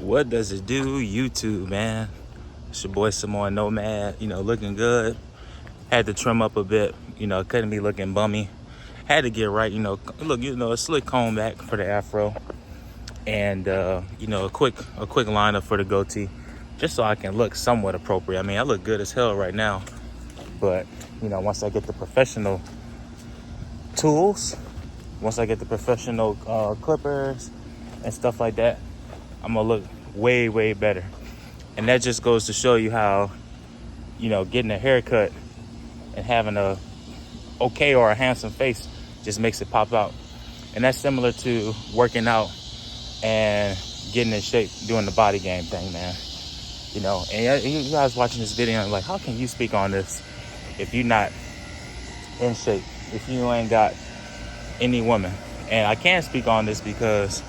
What does it do, YouTube, man? It's your boy Samoa Nomad, looking good. Had to trim up a bit, couldn't be looking bummy. Had to get right, look, a slick comb back for the afro. And, a quick lineup for the goatee. Just so I can look somewhat appropriate. I mean, I look good as hell right now. But, once I get the professional tools, once I get the professional clippers and stuff like that, I'm gonna look way, way better. And that just goes to show you how, getting a haircut and having a okay or a handsome face just makes it pop out. And that's similar to working out and getting in shape, doing the body game thing, man. And you guys watching this video, like, how can you speak on this if you're not in shape, if you ain't got any woman? And I can speak on this because,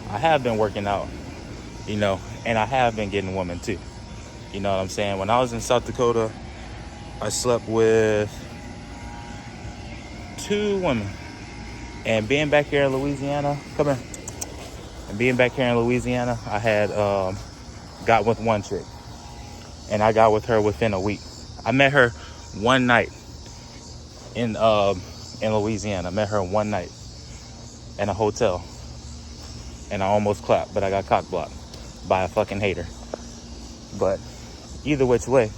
I have been working out, and I have been getting women too. You know what I'm saying? When I was in South Dakota, I slept with 2 women. And being back here in Louisiana, I had got with one chick. And I got with her within a week. I met her one night in Louisiana. I met her one night in a hotel. And I almost clapped, but I got cock blocked by a fucking hater. But either which way,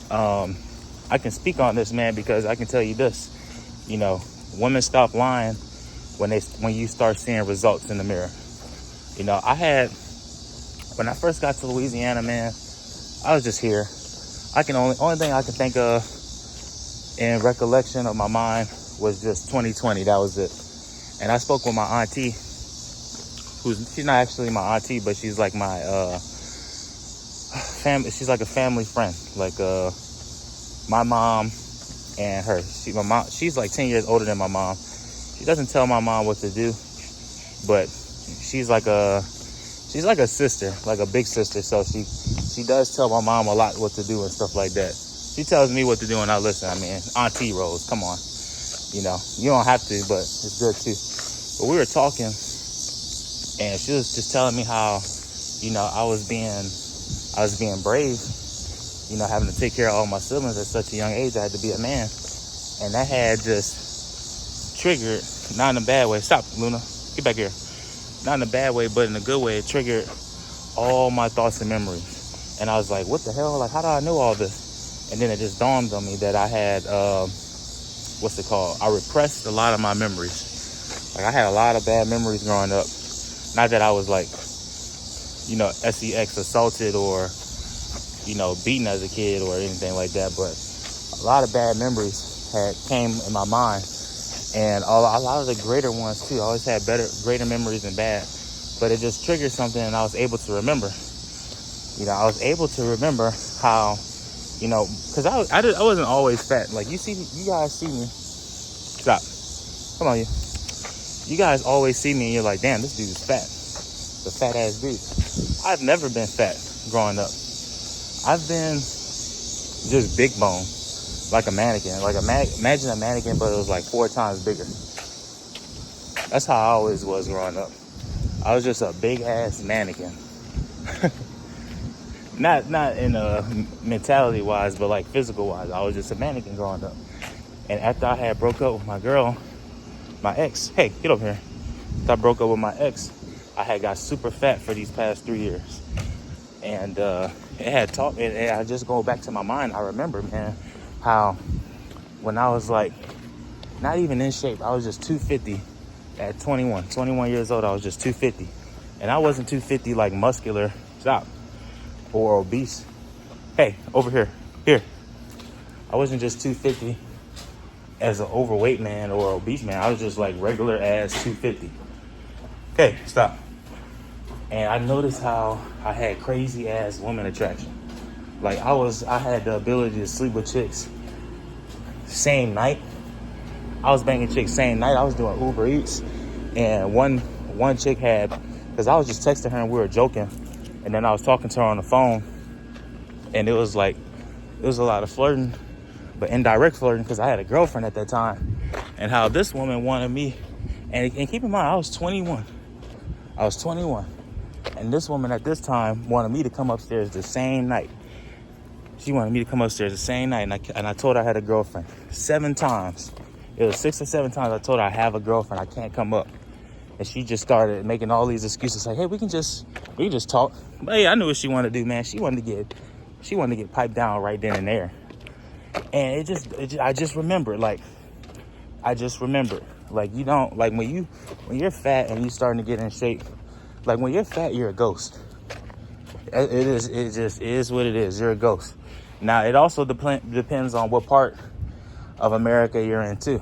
I can speak on this, man, because I can tell you this. Women stop lying when you start seeing results in the mirror. When I first got to Louisiana, man, I was just here. Only thing I can think of in recollection of my mind was just 2020. That was it. And I spoke with my auntie. She's not actually my auntie, but she's like my family. She's like a family friend. Like my mom and her. She's like 10 years older than my mom. She doesn't tell my mom what to do, but she's like a sister, like a big sister. So she does tell my mom a lot what to do and stuff like that. She tells me what to do and I listen. I mean, auntie roles. Come on, you don't have to, but it's good too. But we were talking. And she was just telling me how, I was being brave, having to take care of all my siblings at such a young age. I had to be a man. And that had just triggered, not in a bad way. Stop, Luna. Get back here. Not in a bad way, but in a good way. It triggered all my thoughts and memories. And I was like, what the hell? Like, how do I know all this? And then it just dawned on me that I had, I repressed a lot of my memories. Like, I had a lot of bad memories growing up. Not that I was like, sex assaulted or, beaten as a kid or anything like that. But a lot of bad memories came in my mind. And a lot of the greater ones too. I always had greater memories than bad. But it just triggered something and I was able to remember. I was able to remember how, because I wasn't always fat. Like you guys see me. Stop. Come on, you. You guys always see me and you're like, damn, this dude is fat. The fat ass dude. I've never been fat growing up. I've been just big bone, like a mannequin. Like imagine a mannequin, but it was like 4 times bigger. That's how I always was growing up. I was just a big ass mannequin. Not in a mentality wise, but like physical wise. I was just a mannequin growing up. And after I had broke up with my girl, my ex, hey, get over here. After I broke up with my ex, I had got super fat for these past 3 years. And it had taught me, and I just go back to my mind, I remember, man, how when I was like, not even in shape, I was just 250 at 21 years old, I was just 250. And I wasn't 250 like muscular, stop, or obese. Hey, over here. I wasn't just 250 as an overweight man or obese man. I was just like regular ass 250. Okay, stop. And I noticed how I had crazy ass woman attraction. Like I had the ability to sleep with chicks same night. I was banging chicks same night. I was doing Uber Eats, and one chick had, because I was just texting her and we were joking, and then I was talking to her on the phone, and it was a lot of flirting, but indirect flirting, because I had a girlfriend at that time. And how this woman wanted me, and keep in mind, I was 21. And this woman at this time wanted me to come upstairs the same night. She wanted me to come upstairs the same night, and I told her I had a girlfriend 7 times. It was 6 or 7 times I told her I have a girlfriend, I can't come up. And she just started making all these excuses like, hey, we can just talk. But hey, I knew what she wanted to do, man. She wanted to get piped down right then and there. And I just remember, you don't, like when you're fat and you starting to get in shape, like when you're fat, you're a ghost. It just is what it is. You're a ghost. Now, it also depends on what part of America you're in too.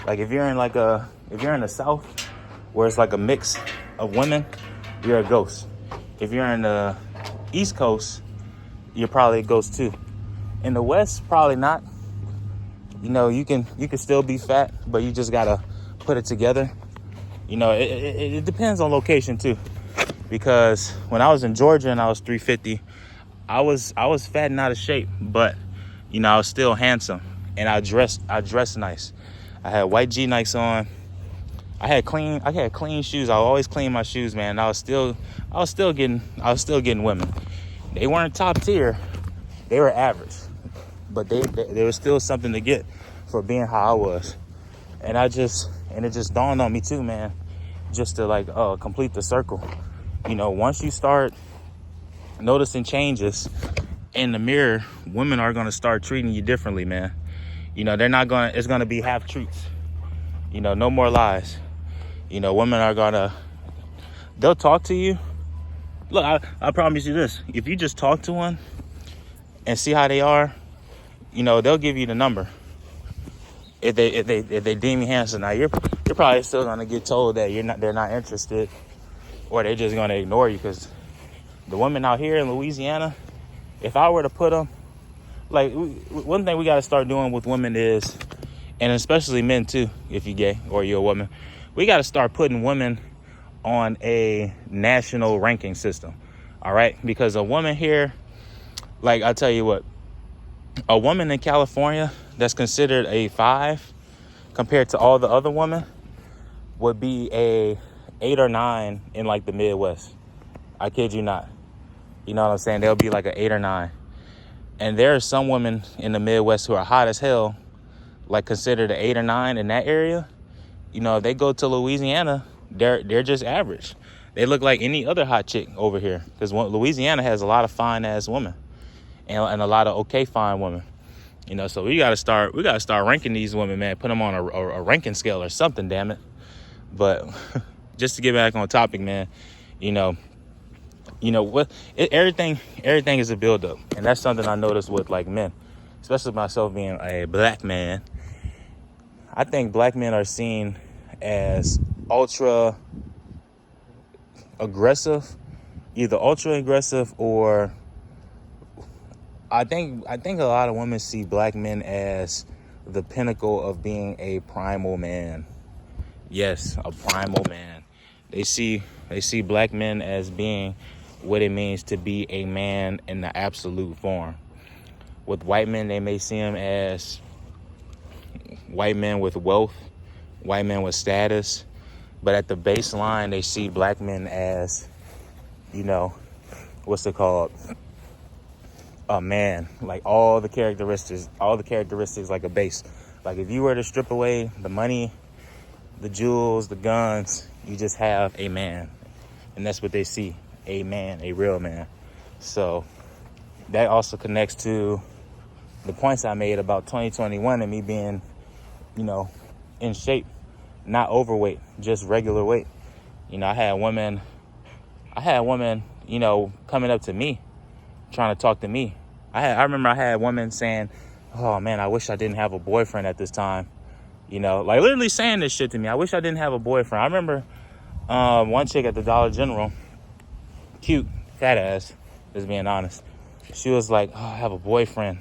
Like if you're in the South, where it's like a mix of women, you're a ghost. If you're in the East Coast, you're probably a ghost too. In the West, probably not. You know, you can still be fat, but you just gotta put it together. You know, it depends on location too. Because when I was in Georgia and I was 350, I was fat and out of shape, but you know, I was still handsome, and I dressed nice. I had white G Nikes on. I had clean shoes. I always clean my shoes, man. I was still getting women. They weren't top tier. They were average, but there was still something to get for being how I was. And it just dawned on me too, man, just to complete the circle. You know, once you start noticing changes in the mirror, women are going to start treating you differently, man. You know, it's going to be half truths. You know, no more lies. You know, women are they'll talk to you. Look, I promise you this. If you just talk to one and see how they are, you know, they'll give you the number. If they deem you handsome, now you're probably still going to get told that they're not interested, or they're just going to ignore you. Because the women out here in Louisiana, if I were to put them, like, one thing we got to start doing with women is, and especially men too, if you're gay or you're a woman, we got to start putting women on a national ranking system. All right. Because a woman here, like, I'll tell you what, a woman in California that's considered a 5 compared to all the other women would be a 8 or 9 in like the Midwest. I kid you not. You know what I'm saying? They'll be like an 8 or 9. And there are some women in the Midwest who are hot as hell, like considered an 8 or 9 in that area. You know, if they go to Louisiana, they're just average. They look like any other hot chick over here, because Louisiana has a lot of fine ass women and a lot of okay fine women. You know, so we gotta start ranking these women, man. Put them on a ranking scale or something, damn it. But just to get back on topic, man, you know what? Everything is a buildup, and that's something I noticed with like men, especially myself being a black man. I think black men are seen as ultra aggressive, either ultra aggressive, or I think a lot of women see black men as the pinnacle of being a primal man. Yes, a primal man. They see black men as being what it means to be a man in the absolute form. With white men, they may see them as white men with wealth, white men with status, but at the baseline, they see black men as, you know, what's it called? A man. Like all the characteristics like a base. Like if you were to strip away the money, the jewels, the guns, you just have a man. And that's what they see, a man, a real man. So that also connects to the points I made about 2021 and me being, you know, in shape, not overweight, just regular weight. You know, I had women, you know, coming up to me, trying to talk to me. I remember I had women saying, oh man, I wish I didn't have a boyfriend at this time. You know, like literally saying this shit to me. I wish I didn't have a boyfriend. I remember one chick at the Dollar General, cute, fat ass, just being honest. She was like, oh, I have a boyfriend.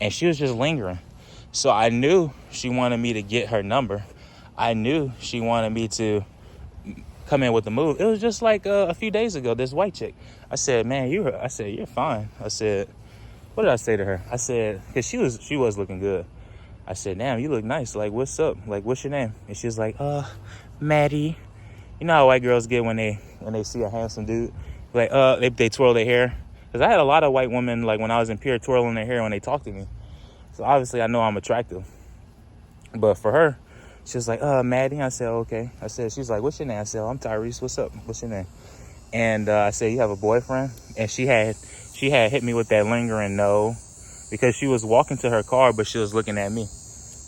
And she was just lingering. So I knew she wanted me to get her number. I knew she wanted me to come in with the move. It was just like a few days ago, this white chick. I said, man, you're fine. I said, what did I say to her? I said, because she was looking good. I said, damn, you look nice. Like, what's up? Like, what's your name? And she was like, Maddie. You know how white girls get when they see a handsome dude, like they twirl their hair. Cause I had a lot of white women like when I was in Pier twirling their hair when they talk to me. So obviously I know I'm attractive. But for her, she was like, Maddie. I said, okay. She's like, what's your name? I said, I'm Tyrese. What's up? What's your name? And I said, you have a boyfriend? And she had hit me with that lingering no, because she was walking to her car, but she was looking at me.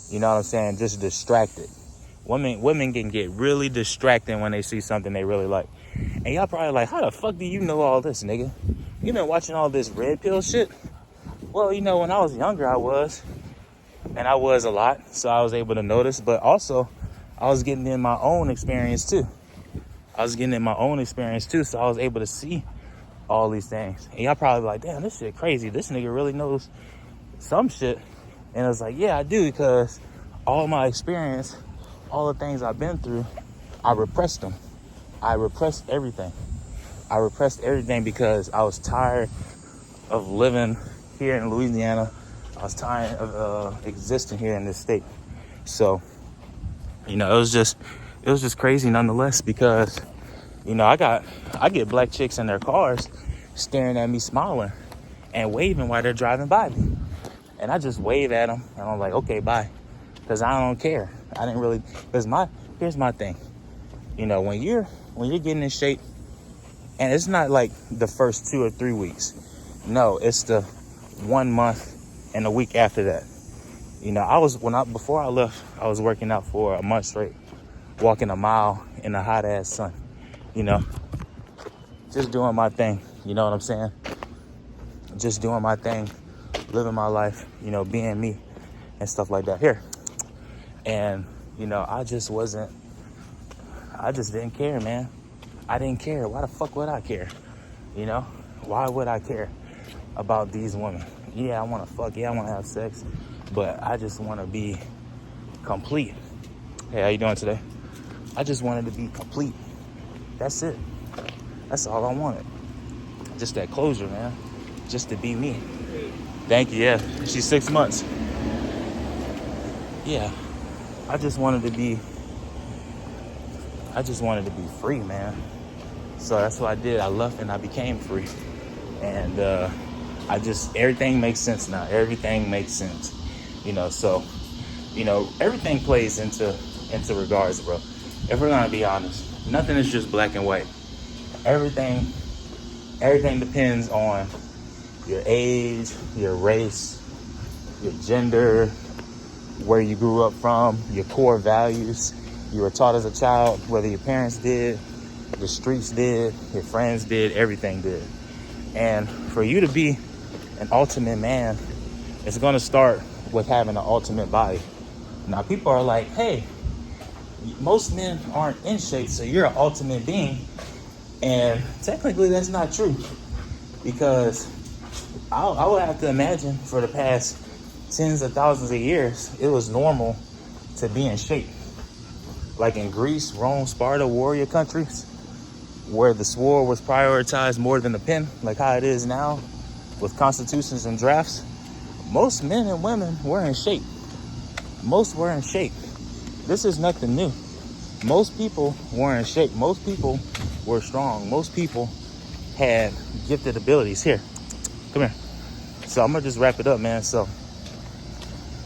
You know what I'm saying? Just distracted. Women can get really distracted when they see something they really like. And y'all probably like, how the fuck do you know all this, nigga? You been watching all this red pill shit? Well, you know, when I was younger, I was a lot, so I was able to notice. But also, I was getting in my own experience too. So I was able to see all these things. And y'all probably like, damn, this shit crazy. This nigga really knows some shit. And I was like, yeah, I do, because all my experience, all the things I've been through, I repressed them. I repressed everything because I was tired of living here in Louisiana. I was tired of existing here in this state. So, you know, it was just crazy nonetheless, because, you know, I get black chicks in their cars staring at me, smiling and waving while they're driving by me. And I just wave at them and I'm like, okay, bye. Because I don't care. I didn't really, here's my thing. You know, when you're getting in shape, and it's not like the first 2 or 3 weeks. No, it's the 1 month and a week after that. You know, before I left, I was working out for a month straight, walking a mile in the hot ass sun. You know, just doing my thing. You know what I'm saying? Just doing my thing, living my life, you know, being me and stuff like that here. And, you know, I just didn't care, man. I didn't care. Why the fuck would I care? You know, why would I care about these women? Yeah, I want to fuck. Yeah, I want to have sex, but I just want to be complete. Hey, how you doing today? I just wanted to be complete. That's it. That's all I wanted. Just that closure, man. Just to be me. Thank you. Yeah, she's 6 months. Yeah, I just wanted to be free, man. So that's what I did. I left and I became free. And everything makes sense now. Everything makes sense. You know, so, you know, everything plays into regards, bro. If we're gonna be honest, nothing is just black and white. Everything depends on your age, your race, your gender, where you grew up from, your core values. You were taught as a child, whether your parents did, the streets did, your friends did, everything did. And for you to be an ultimate man, it's going to start with having an ultimate body. Now, people are like, hey, most men aren't in shape, so you're an ultimate being. And technically, that's not true. Because I would have to imagine for the past tens of thousands of years, it was normal to be in shape. Like in Greece, Rome, Sparta, warrior countries, where the sword was prioritized more than the pen, like how it is now with constitutions and drafts. Most men and women were in shape. Most were in shape. This is nothing new. Most people were in shape. Most people were strong. Most people had gifted abilities. Here, come here. So I'm gonna just wrap it up, man. So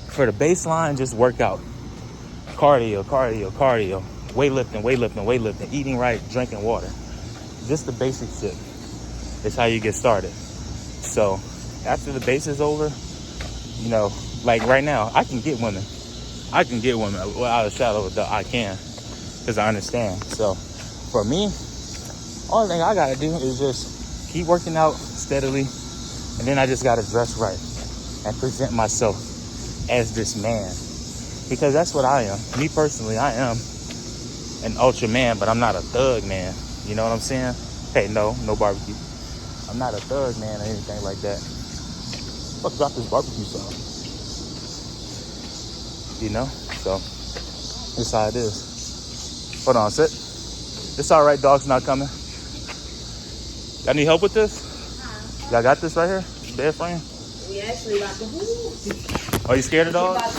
for the baseline, just work out. Cardio, weightlifting, eating right, drinking water. Just the basic shit is how you get started. So after the base is over, you know, like right now, I can get women without a shadow of a doubt. I can, because I understand. So for me, only thing I gotta do is just keep working out steadily, and then I just gotta dress right and present myself as this man. Because that's what I am. Me personally, I am an ultra man, but I'm not a thug man. You know what I'm saying? Hey, no barbecue. I'm not a thug man or anything like that. Fuck, drop this barbecue sauce. You know? So, that's how it is. Hold on, sit. It's all right, dog's not coming. Y'all need help with this? Y'all got this right here? Bed frame? We actually about to move. Are you scared of dogs?